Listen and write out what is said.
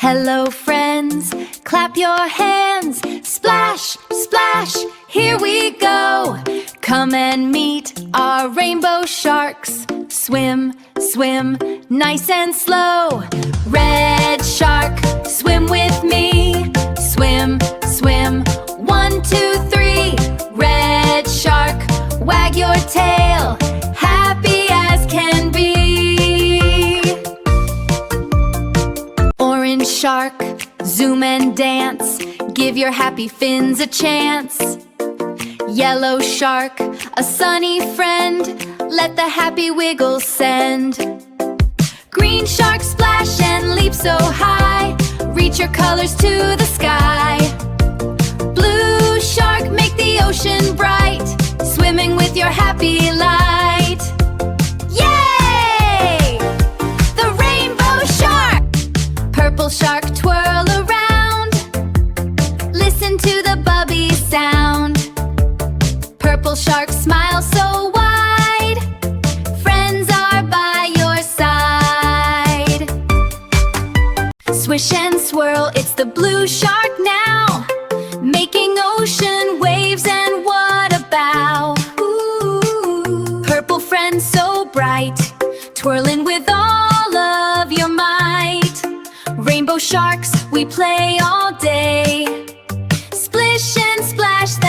Hello friends, clap your hands. Splash, splash, here we go. Come and meet our rainbow sharks. Swim, swim, nice and slow. Red shark, swim with me. Swim, swim, 1, 2, 3. Red shark, wag your tail. Happy as can be. Orange shark, zoom and dance. Give your happy fins a chance. Yellow shark, a sunny friend. Let the happy wiggles send. Green shark, splash and leap so high. Reach your colors to the sky. Blue shark, make the ocean bright. Swimming with your happy light. Yay! The rainbow shark! Purple shark, twirl around. Listen to the bubby sound. Purple shark, smile so wide. Friends are by your side. Swish and swirl, it's the blue shark now. Making ocean waves, and what a bow. Ooh. Purple friend so bright, twirling with all of your might. Rainbow sharks, we play all day. Splish and splash, the